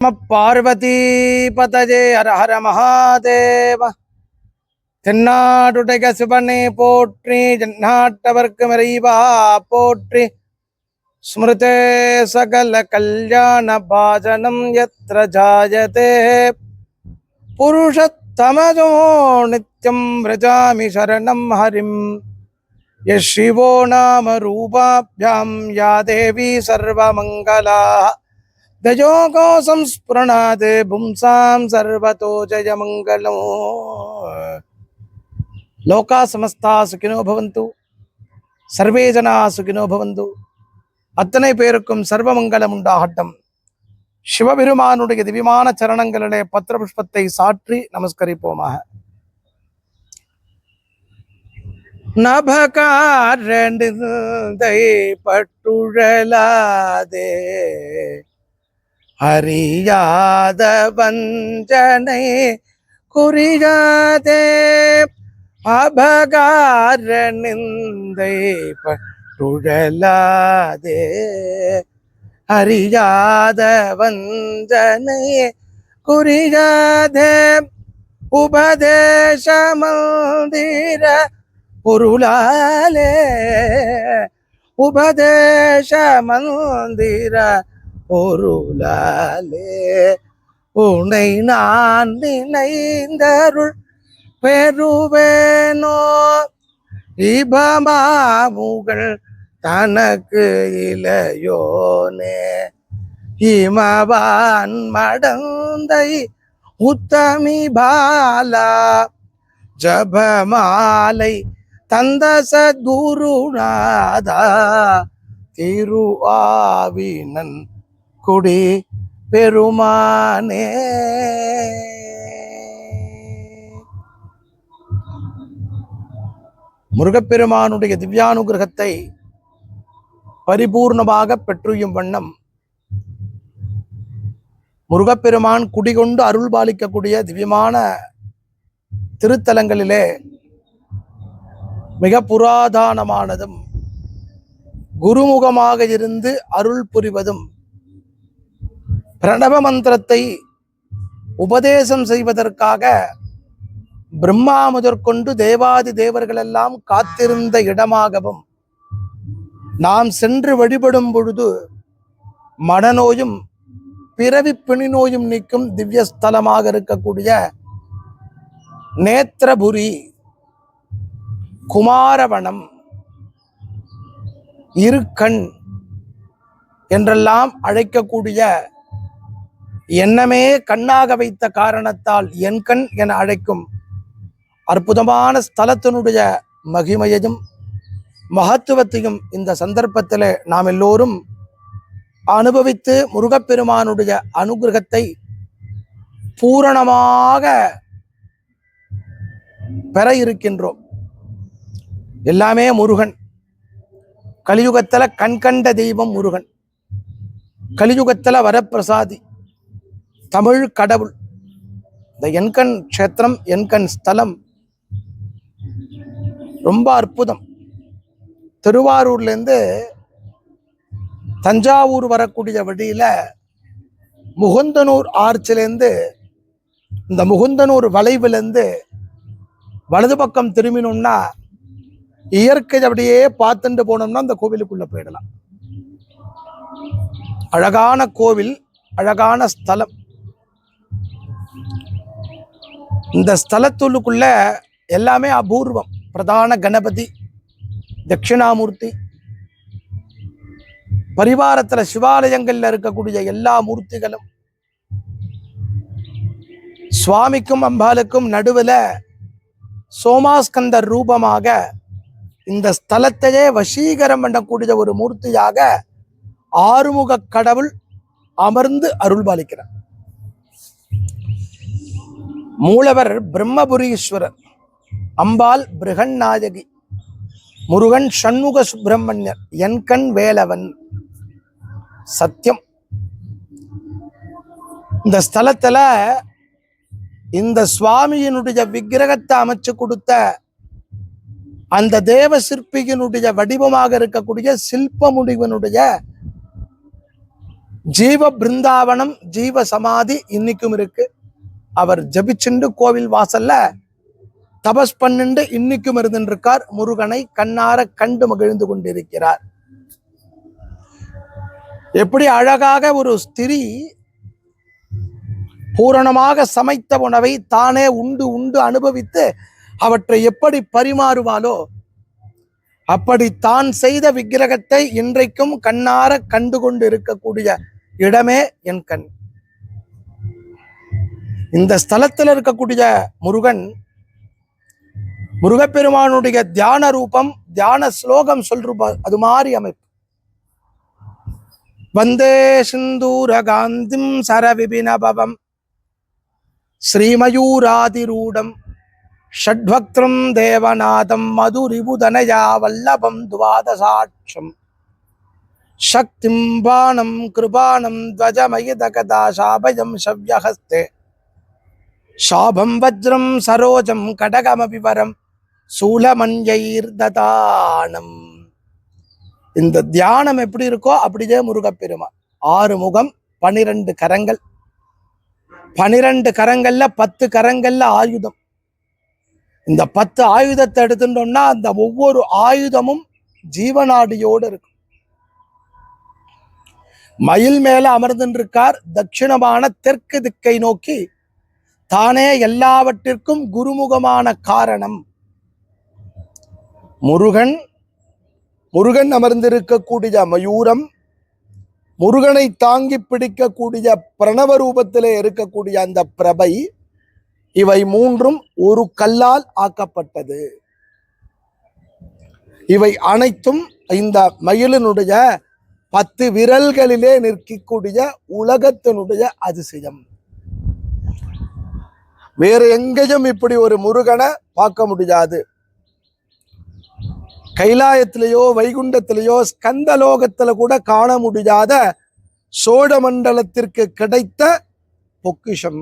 பார்வதி பதஜே ஹர ஹர மகாதேவ. தென்னாடுடைய சிவனே போற்றி, ஜன்னாட்டவர்க்கு மறைவா போற்றி. ஸ்மிருதே சகல கல்யாண பாஜனம் யத்ர ஜாயதே புருஷத்தமஜோ நித்யம் விரஜாமி சரணம் ஹரிம். யஸ்ரீவோ நாம ரூபாப்யாம் யா தேவி சர்வமங்களா தயோகோ சம்ஸ்புரணாத் பும்சாம் சர்வதோ ஜயமங்கலம். லோகா சமஸ்தா சுகினோ பவந்து, சர்வே ஜனா சுகினோ பவந்து. அத்தனை பேருக்கும் சர்வமங்கலம் உண்டாகட்டும். சிவபெருமானுடைய திவ்யமான சரணங்களிலே பத்திர புஷ்பத்தை சாற்றி நமஸ்கரிப்போமாக. நபகாரண்டை பட்டுழலாதே அறியாத வஞ்சனை குறியாதே. அபகார நிந்தை பட்டுழலாதே அறியாத வஞ்சனை குறியாதே. உபதேச மந்திர பொருளாலே உபதேச மந்திர பொருளாலே உன்னை நான் நினைந்தருள் பெறுவேனோ. இபமாமுகள் தனக்கு இளையோனே இமவான் மடந்தை உத்தமி பாலா ஜபமாலை தந்த சத்குருநாதா திரு ஆவினன் குடி பெருமானே. முருகப்பெருமானுடைய திவ்யானுகிரகத்தை பரிபூர்ணமாக பெற்றுயும் வண்ணம் முருகப்பெருமான் குடிகொண்டு அருள் பாலிக்கக்கூடிய திவ்யமான திருத்தலங்களிலே மிக புராதனமானதும் குருமுகமாக இருந்து அருள் புரிவதும் பிரணவ மந்திரத்தை உபதேசம் செய்வதற்காக பிரம்மா முதற்கொண்டு தேவாதி தேவர்கள் எல்லாம் காத்திருந்த இடமாகவும் நாம் சென்று வழிபடும் பொழுது மனநோயும் பிறவி பிணி நோயும் நீக்கும் திவ்யஸ்தலமாக இருக்கக்கூடிய நேத்திரபுரி, குமாரவனம், இருக்கண் என்றெல்லாம் அழைக்கக்கூடிய எண்ணமே கண்ணாக வைத்த காரணத்தால் என் கண் என அழைக்கும் அற்புதமான ஸ்தலத்தினுடைய மகிமையையும் மகத்துவத்தையும் இந்த சந்தர்ப்பத்தில் நாம் எல்லோரும் அனுபவித்து முருகப்பெருமானுடைய அனுகிரகத்தை பூரணமாக பெற இருக்கின்றோம். எல்லாமே முருகன். கலியுகத்தில் கண்கண்ட தெய்வம் முருகன். கலியுகத்தில் வரப்பிரசாதி தமிழ் கடவுள். இந்த எண்கண் க்ஷேத்திரம், எண்கண் ஸ்தலம் ரொம்ப அற்புதம். திருவாரூர்லேருந்து தஞ்சாவூர் வரக்கூடிய வழியில் முகுந்தனூர் ஆர்ச்சிலேருந்து இந்த முகுந்தனூர் வளைவிலேருந்து வலது பக்கம் திரும்பினோம்னா இயற்கை அப்படியே பார்த்துட்டு போனோம்னா அந்த கோவிலுக்குள்ள போயிடலாம். அழகான கோவில், அழகான ஸ்தலம். இந்த ஸ்தலத்துக்குள்ள எல்லாமே அபூர்வம். பிரதான கணபதி, தட்சிணாமூர்த்தி, பரிவாரத்தில் சிவாலயங்கள்ல இருக்கக்கூடிய எல்லா மூர்த்திகளும், சுவாமிக்கும் அம்பாளுக்கும் நடுவில் சோமாஸ்கந்தர் ரூபமாக இந்த ஸ்தலத்தையே வசீகரம் பண்ணக்கூடிய ஒரு மூர்த்தியாக ஆறுமுக கடவுள் அமர்ந்து அருள்பாலிக்கிறார். மூலவர் பிரம்மபுரீஸ்வரர், அம்பாள் பிருகநாயகி, முருகன் ஷண்முக சுப்பிரமணியர், என்கண் வேலவன். சத்தியம். இந்த ஸ்தலத்துல இந்த சுவாமியினுடைய விக்கிரகத்தை அமைச்சு கொடுத்த அந்த தேவ சிற்பியினுடைய வடிவமாக இருக்கக்கூடிய சில்ப முடிவனுடைய ஜீவ பிருந்தாவனம், ஜீவ சமாதி இன்னைக்கும் இருக்கு. அவர் ஜபிச்சுண்டு கோவில் வாசல்ல தபஸ் பண்ணிண்டு இன்னைக்கும் இருந்திருக்கார். முருகனை கண்ணார கண்டு மகிழ்ந்து கொண்டிருக்கிறார். எப்படி அழகாக ஒரு ஸ்திரீ பூரணமாக சமைத்த உணவை தானே உண்டு உண்டு அனுபவித்து அவற்றை எப்படி பரிமாறுவாளோ அப்படி தான் செய்த விக்கிரகத்தை இன்றைக்கும் கண்ணார கண்டு கொண்டு இருக்கக்கூடிய இடமே என் கண். இந்த ஸ்தலத்தில் இருக்கக்கூடிய முருகன், முருகப்பெருமானுடைய தியான ரூபம், தியான ஸ்லோகம் சொல்ற அது மாதிரி அமைப்பு. வந்தே சிந்தூர காந்திம் சரவிபினபவம் ஸ்ரீமயூராதிரூடம் ஷட்வக்திரம் தேவநாதம் மதுரிபுதனயா வல்லபம் துவாதசாட்சம் சக்திம் பானம் கிருபானம் துவஜமயிதகதா சாபயம் சவ்யஹஸ்தே சாபம் வஜ்ரம் சரோஜம் கடகமபிவரம் சூலமன்யைர் ததானம். இந்த தியானம் எப்படி இருக்கோ அப்படியே முருகப்பெருமான். 6 முகம், 12 கரங்கள், 12 கரங்கள்ல 10 கரங்கள்ல ஆயுதம். இந்த 10 ஆயுதத்தை எடுத்துட்டோம்னா அந்த ஒவ்வொரு ஆயுதமும் ஜீவநாடியோடு இருக்கும். மயில் மேல அமர்ந்திருக்கார். தட்சிணமான தெற்கு திக்கை நோக்கி தானே எல்லாவற்றிற்கும் குருமுகமான காரணம் முருகன். முருகன் அமர்ந்திருக்கக்கூடிய மயூரம், முருகனை தாங்கி பிடிக்கக்கூடிய பிரணவ ரூபத்திலே இருக்கக்கூடிய அந்த பிரபை, இவை 3ம் ஒரு கல்லால் ஆக்கப்பட்டது. இவை அனைத்தும் இந்த மயிலினுடைய 10 விரல்களிலே நிற்கக்கூடிய உலகத்தினுடைய அதிசயம். வேறு எங்கேயும் இப்படி ஒரு முருகனை பார்க்க முடியாது. கைலாயத்திலேயோ வைகுண்டத்திலேயோ ஸ்கந்தலோகத்துல கூட காண முடியாத சோழ மண்டலத்திற்கு கிடைத்த பொக்கிஷம்.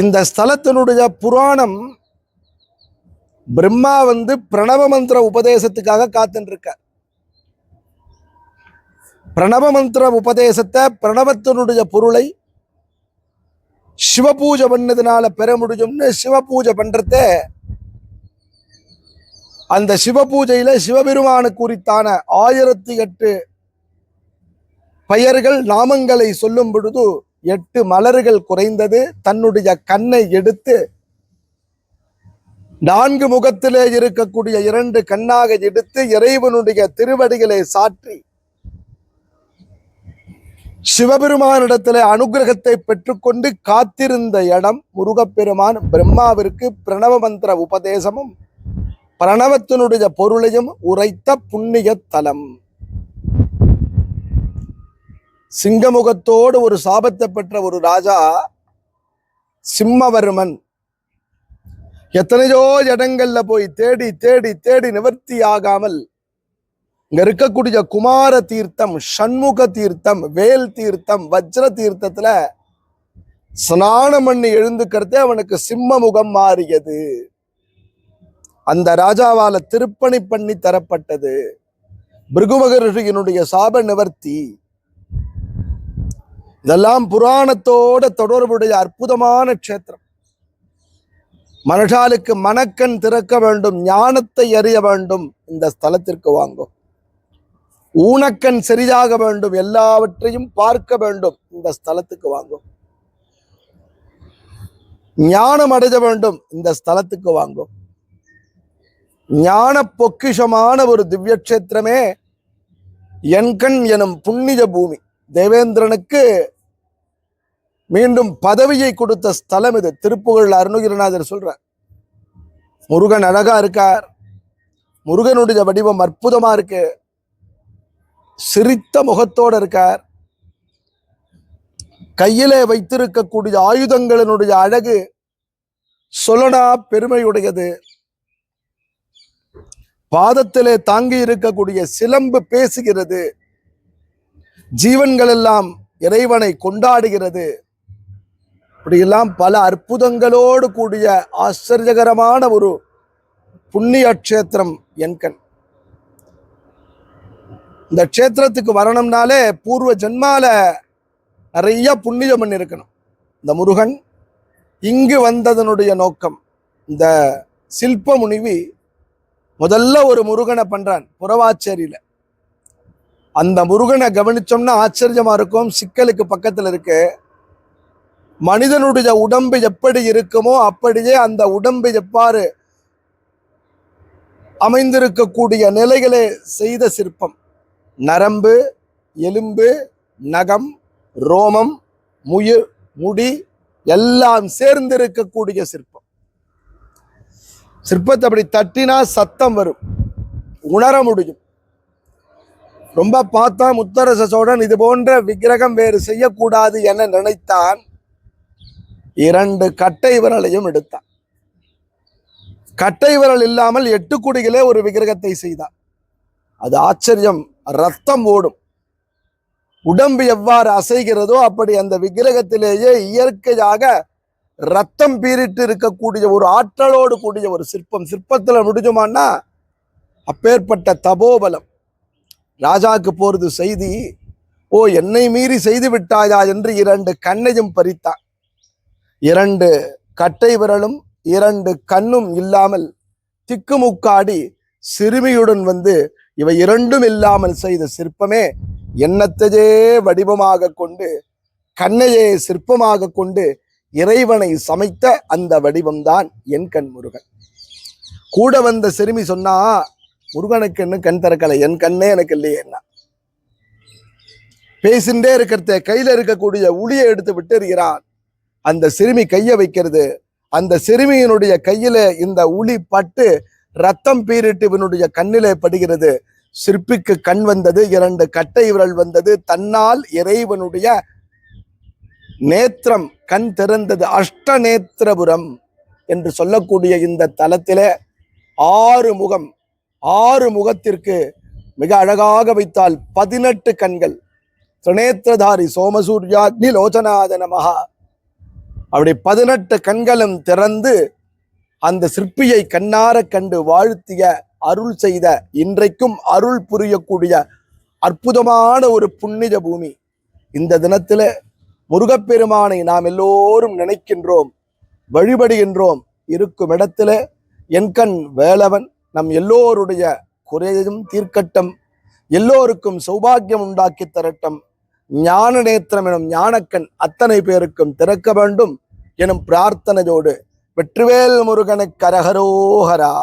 இந்த ஸ்தலத்தினுடைய புராணம், பிரம்மா பிரணவ மந்திர உபதேசத்துக்காக காத்துட்டு இருக்க. பிரணவ மந்திர உபதேசத்தை, பிரணவத்தினுடைய பொருளை சிவபூஜை பண்ணதுனால பெற முடியும்னு சிவபூஜை பண்றத, அந்த சிவபூஜையில சிவபெருமானு குறித்தான 1008 பெயர்கள் நாமங்களை சொல்லும் பொழுது 8 மலர்கள் குறைந்தது. தன்னுடைய கண்ணை எடுத்து 4 முகத்திலே இருக்கக்கூடிய 2 கண்ணாக எடுத்து இறைவனுடைய திருவடிகளை சாற்றி சிவபெருமானிடத்திலே அனுகிரகத்தை பெற்றுக்கொண்டு காத்திருந்த இடம் முருகப்பெருமான் பிரம்மாவிற்கு பிரணவ மந்திர உபதேசமும் பிரணவத்தினுடைய பொருளையும் உரைத்த புண்ணிய தலம். சிங்கமுகத்தோடு ஒரு சாபத்தை பெற்ற ஒரு ராஜா சிம்மவர்மன் எத்தனையோ இடங்கள்ல போய் தேடி தேடி தேடி நிவர்த்தி ஆகாமல் இங்க இருக்கக்கூடிய குமார தீர்த்தம், சண்முக தீர்த்தம், வேல் தீர்த்தம், வஜ்ர தீர்த்தத்துல ஸ்நானம் பண்ணி எழுந்துக்கிறதே அவனுக்கு சிம்ம முகம் மாறியது. அந்த ராஜாவால திருப்பணி பண்ணி தரப்பட்டது. பிருகுமகரிஷியினுடைய சாப நிவர்த்தி. இதெல்லாம் புராணத்தோட தொடர்புடைய அற்புதமான க்ஷேத்திரம். மனுஷாலுக்கு மனக்கண் திறக்க வேண்டும், ஞானத்தை அறிய வேண்டும், இந்த ஸ்தலத்திற்கு வாங்கும். ஊனக்கண் சரியாக வேண்டும், எல்லாவற்றையும் பார்க்க வேண்டும், இந்த ஸ்தலத்துக்கு வாங்கும். ஞானம் அடைய வேண்டும், இந்த ஸ்தலத்துக்கு வாங்கும். ஞான பொக்கிஷமான ஒரு திவ்ய கஷேத்திரமே என்கண் எனும் புண்ணிய பூமி. தேவேந்திரனுக்கு மீண்டும் பதவியை கொடுத்த ஸ்தலம் இது. திருப்புகழ் அருணகிரிநாதர் சொல்ற, முருகன் அழகா இருக்கார், முருகனுடைய வடிவம் அற்புதமா இருக்கு, சிரித்த முகத்தோடு இருக்கார், கையிலே வைத்திருக்கக்கூடிய ஆயுதங்களினுடைய அழகு சொல்லனா பெருமையுடையது, பாதத்திலே தாங்கி இருக்கக்கூடிய சிலம்பு பேசுகிறது, ஜீவன்கள் எல்லாம் இறைவனை கொண்டாடுகிறது. இப்படியெல்லாம் பல அற்புதங்களோடு கூடிய ஆச்சரியகரமான ஒரு புண்ணிய கஷேத்திரம் என்கண். இந்த க்ஷேத்திரத்துக்கு வரணும்னாலே பூர்வ ஜென்மால நிறைய புண்ணியம் பண்ணி இருக்கணும். இந்த முருகன் இங்கு வந்ததனுடைய நோக்கம், இந்த சில்ப முனிவி முதல்ல ஒரு முருகனை பண்றான் புறவாச்சேரியில. அந்த முருகனை கவனிச்சோம்னா ஆச்சரியமா இருக்கும். சிக்கலுக்கு பக்கத்துல இருக்கு. மனிதனுடைய உடம்பு எப்படி இருக்குமோ அப்படியே அந்த உடம்பு எவ்வாறு அமைந்திருக்கக்கூடிய நிலைகளை செய்த சிற்பம். நரம்பு, எலும்பு, நகம், ரோமம், முடி எல்லாம் சேர்ந்து இருக்கக்கூடிய சிற்பம். சிற்பத்தை அப்படி தட்டினா சத்தம் வரும், உணர முடியும். ரொம்ப பார்த்தா முத்தரச சோழன் இது போன்ற விக்கிரகம் வேறு செய்யக்கூடாது என நினைத்தான். 2 கட்டை விரலையும் எடுத்தான். கட்டை விரல் இல்லாமல் 8 குடிகளே ஒரு விக்கிரகத்தை செய்தான். அது ஆச்சரியம். ரத்தம் ஓடும். உடம்பு எவ்வாறு அசைகிறதோ அப்படி அந்த விக்கிரகத்திலேயே இயற்கையாக ரத்தம் பீரிட்டு இருக்கக்கூடிய ஒரு ஆற்றலோடு கூடிய ஒரு சிற்பம். சிற்பத்துல முடிஞ்சுமான்னா அப்பேற்பட்ட தபோபலம். ராஜாக்கு போறது செய்தி, ஓ என்னை மீறி செய்து விட்டாயா என்று 2 கண்ணையும் பறித்தான். 2 கட்டை விரலும் 2 கண்ணும் இல்லாமல் திக்குமுக்காடி சிறுமியுடன் வந்து இவை 2ம் இல்லாமல் செய்த சிற்பமே எண்ணத்தையே வடிவமாக கொண்டு கண்ணையே சிற்பமாக கொண்டு இறைவனை சமைத்த அந்த வடிவம்தான் என் கண் முருகன். கூட வந்த சிறுமி சொன்னா, முருகனுக்கு இன்னும் கண் திறக்கலை, என் கண்ணே எனக்கு இல்லையே. என்ன பேசிண்டே இருக்கிறத கையில இருக்கக்கூடிய உளியை எடுத்து விட்டு இருக்கிறான். அந்த சிறுமி கையை வைக்கிறது. அந்த சிறுமியினுடைய கையில இந்த உளி பட்டு ரத்தம் பீரிட்டு இவனுடைய கண்ணிலே படுகிறது. சிற்பிக்கு கண் வந்தது, 2 கட்டை விரல் வந்தது. தன்னால் இறைவனுடைய நேத்திரம் கண் திறந்தது. அஷ்டநேத்திரபுரம் என்று சொல்லக்கூடிய இந்த தலத்திலே 6 முகம். 6 முகத்திற்கு மிக அழகாக வைத்தால் 18 கண்கள். திரிநேத்திரதாரி சோமசூர்யாக்னி லோச்சனாத நமஹா. அப்படி 18 கண்களும் திறந்து அந்த சிற்பியை கண்ணார கண்டு வாழ்த்திய அருள் செய்த, இன்றைக்கும் அருள் புரியக்கூடிய அற்புதமான ஒரு புண்ணிய பூமி. இந்த தினத்துல முருகப்பெருமானை நாம் எல்லோரும் நினைக்கின்றோம், வழிபடுகின்றோம். இருக்கும் இடத்துல என் கண் வேலவன் நம் எல்லோருடைய குறையையும் தீர்க்கட்டும், எல்லோருக்கும் சௌபாகியம் உண்டாக்கி தரட்டும். ஞான நேத்திரம் எனும் ஞானக்கண் அத்தனை பேருக்கும் திறக்க வேண்டும் எனும் பிரார்த்தனையோடு வெற்றிவேல் முருகனுக்கு அரகரோஹரா.